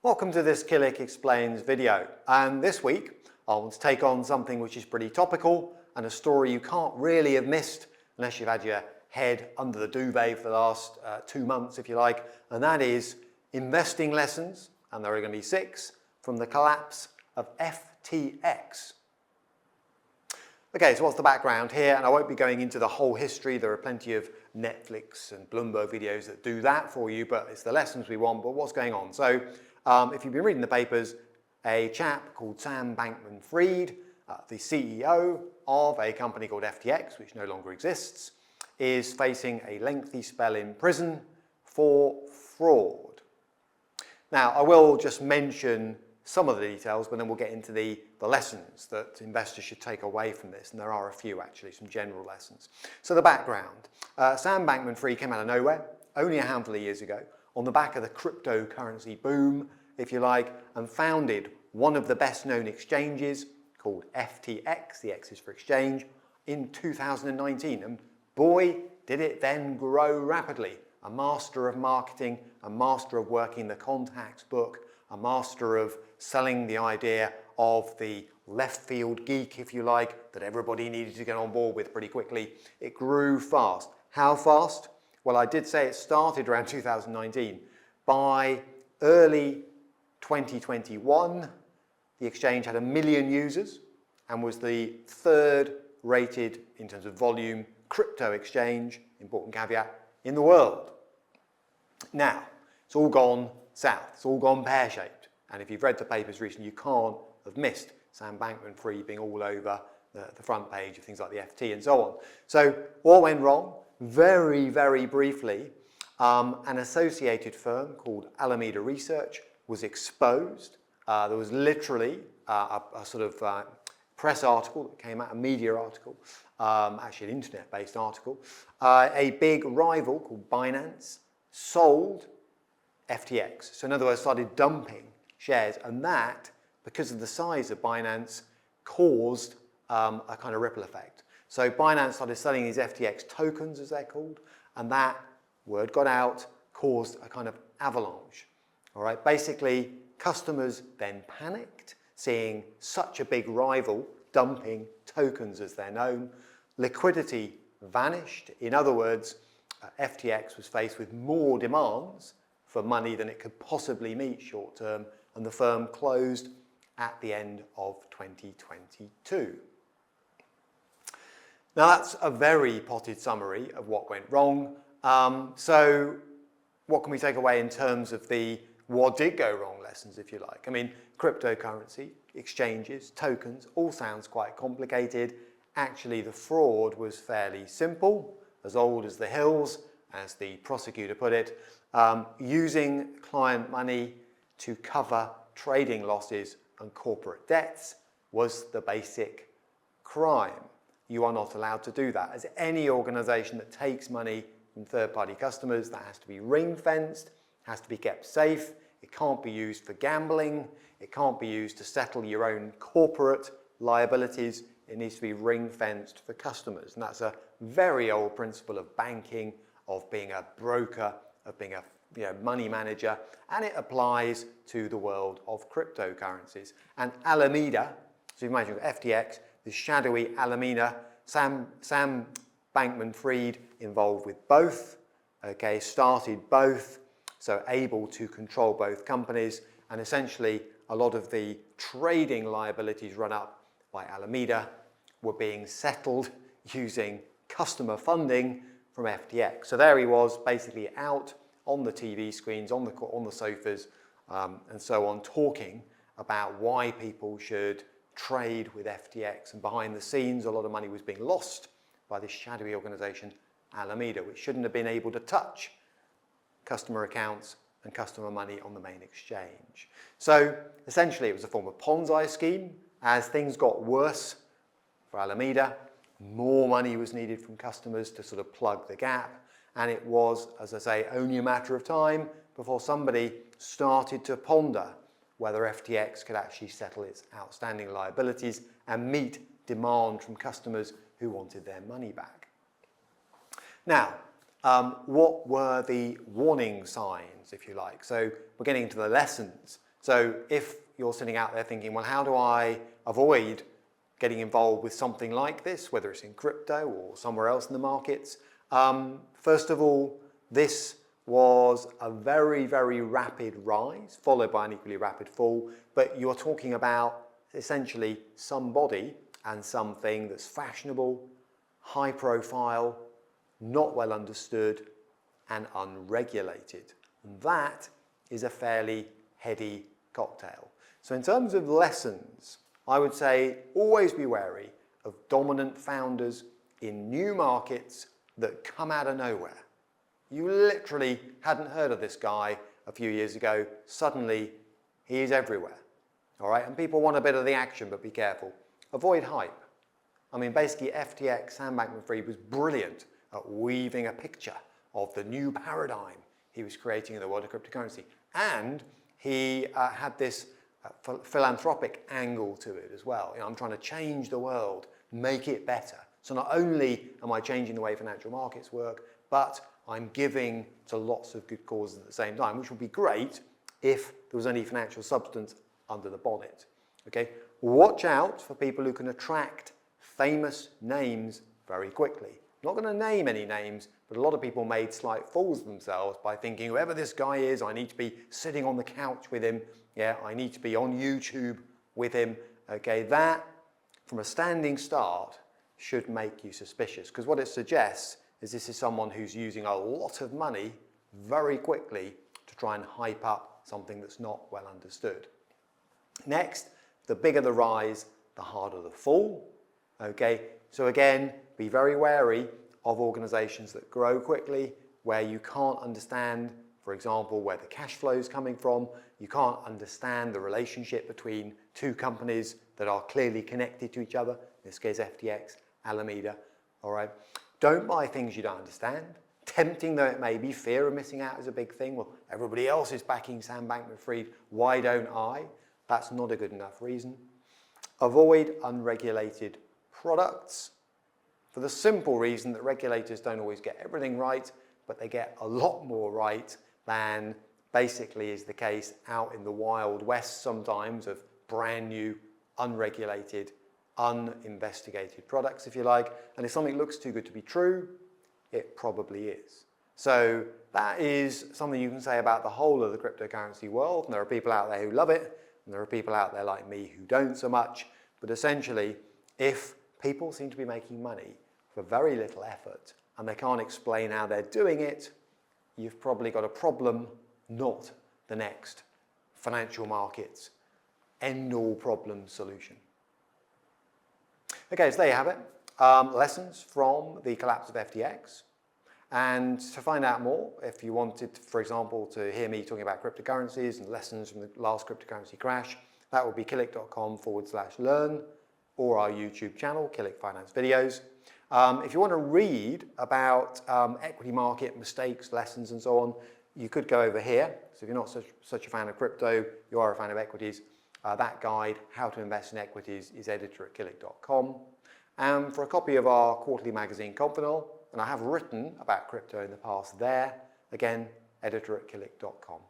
Welcome to this Killick Explains video, and this week I want to take on something which is pretty topical and a story you can't really have missed unless you've had your head under the duvet for the last 2 months, if you like, and that is investing lessons, and there are going to be 6, from the collapse of FTX. Okay, so what's the background here? And I won't be going into the whole history. There are plenty of Netflix and Bloomberg videos that do that for you, but it's the lessons we want. But what's going on? So if you've been reading the papers, a chap called Sam Bankman Fried, the CEO of a company called FTX, which no longer exists, is facing a lengthy spell in prison for fraud. Now, I will just mention some of the details, but then we'll get into the lessons that investors should take away from this, and there are a few actually, some general lessons. So the background. Sam Bankman Fried came out of nowhere only a handful of years ago on the back of the cryptocurrency boom, if you like, and founded one of the best known exchanges called FTX, the X is for exchange, in 2019. And boy, did it then grow rapidly. A master of marketing, a master of working the contacts book, a master of selling the idea of the left field geek, if you like, that everybody needed to get on board with pretty quickly. It grew fast. How fast? Well, I did say it started around 2019. By early 2021, the exchange had 1 million users and was the 3rd rated in terms of volume crypto exchange, important caveat, in the world. Now, it's all gone south. It's all gone pear-shaped. And if you've read the papers recently, you can't have missed Sam Bankman Fried being all over the front page of things like the FT and so on. So what went wrong? Very, very briefly, an associated firm called Alameda Research was exposed. There was literally a sort of press article that came out, a media article, actually an internet-based article. A big rival called Binance sold FTX. So in other words, started dumping shares, and that, because of the size of Binance, caused a kind of ripple effect. So Binance started selling these FTX tokens, as they're called, and that word got out, caused a kind of avalanche. All right, basically, customers then panicked, seeing such a big rival dumping tokens as they're known. Liquidity vanished. In other words, FTX was faced with more demands for money than it could possibly meet short term, and the firm closed at the end of 2022. Now that's a very potted summary of what went wrong. So what can we take away in terms of the what did go wrong lessons, if you like? I mean, cryptocurrency, exchanges, tokens, all sounds quite complicated. Actually, the fraud was fairly simple, as old as the hills, as the prosecutor put it, using client money to cover trading losses and corporate debts was the basic crime. You are not allowed to do that. As any organization that takes money from third-party customers, that has to be ring-fenced, has to be kept safe. It can't be used for gambling. It can't be used to settle your own corporate liabilities. It needs to be ring-fenced for customers. And that's a very old principle of banking, of being a broker, of being a money manager, and it applies to the world of cryptocurrencies. And Alameda, so you imagine FTX, the shadowy Alameda, Sam Bankman Fried involved with both, okay, started both, so able to control both companies, and essentially a lot of the trading liabilities run up by Alameda were being settled using customer funding from FTX. So there he was, basically out on the TV screens, on the sofas, and so on, talking about why people should trade with FTX. And behind the scenes, a lot of money was being lost by this shadowy organization, Alameda, which shouldn't have been able to touch customer accounts and customer money on the main exchange. So essentially, it was a form of Ponzi scheme. As things got worse for Alameda, more money was needed from customers to sort of plug the gap. And it was, as I say, only a matter of time before somebody started to ponder whether FTX could actually settle its outstanding liabilities and meet demand from customers who wanted their money back. Now, what were the warning signs, if you like? So we're getting into the lessons. So if you're sitting out there thinking, well, how do I avoid getting involved with something like this, whether it's in crypto or somewhere else in the markets? First of all, this was a very, very rapid rise, followed by an equally rapid fall, but you're talking about essentially somebody and something that's fashionable, high profile, not well understood, and unregulated. And that is a fairly heady cocktail. So in terms of lessons, I would say always be wary of dominant founders in new markets that come out of nowhere. You literally hadn't heard of this guy a few years ago. Suddenly, he is everywhere. All right, and people want a bit of the action, but be careful. Avoid hype. I mean, basically, FTX, Sam Bankman-Fried, was brilliant at weaving a picture of the new paradigm he was creating in the world of cryptocurrency. And he had this philanthropic angle to it as well. You know, I'm trying to change the world, make it better. So not only am I changing the way financial markets work, but I'm giving to lots of good causes at the same time, which would be great if there was any financial substance under the bonnet. Okay? Watch out for people who can attract famous names very quickly. I'm not going to name any names, but a lot of people made slight fools of themselves by thinking, whoever this guy is, I need to be sitting on the couch with him. Yeah, I need to be on YouTube with him. Okay, that, from a standing start, should make you suspicious, because what it suggests is this is someone who's using a lot of money very quickly to try and hype up something that's not well understood. Next, the bigger the rise, the harder the fall. Okay, so again, be very wary of organizations that grow quickly, where you can't understand, for example, where the cash flow is coming from. You can't understand the relationship between two companies that are clearly connected to each other. In this case, FTX, Alameda. All right. Don't buy things you don't understand. Tempting though it may be, fear of missing out is a big thing. Well, everybody else is backing Sam Bankman-Fried. Why don't I? That's not a good enough reason. Avoid unregulated products for the simple reason that regulators don't always get everything right, but they get a lot more right than basically is the case out in the Wild West sometimes of brand new, unregulated, uninvestigated products, if you like. And if something looks too good to be true, it probably is. So that is something you can say about the whole of the cryptocurrency world. And there are people out there who love it, and there are people out there like me who don't so much. But essentially, if people seem to be making money for very little effort and they can't explain how they're doing it, you've probably got a problem, not the next financial markets end-all problem solution. Okay, so there you have it. Lessons from the collapse of FTX. And to find out more, if you wanted, for example, to hear me talking about cryptocurrencies and lessons from the last cryptocurrency crash, that would be killick.com/learn or our YouTube channel, Killick Finance Videos. If you want to read about equity market mistakes, lessons, and so on, you could go over here. So if you're not such a fan of crypto, you are a fan of equities, that guide, How to Invest in Equities, is editor@killick.com. And for a copy of our quarterly magazine, Confidant, and I have written about crypto in the past there, again, editor@killick.com.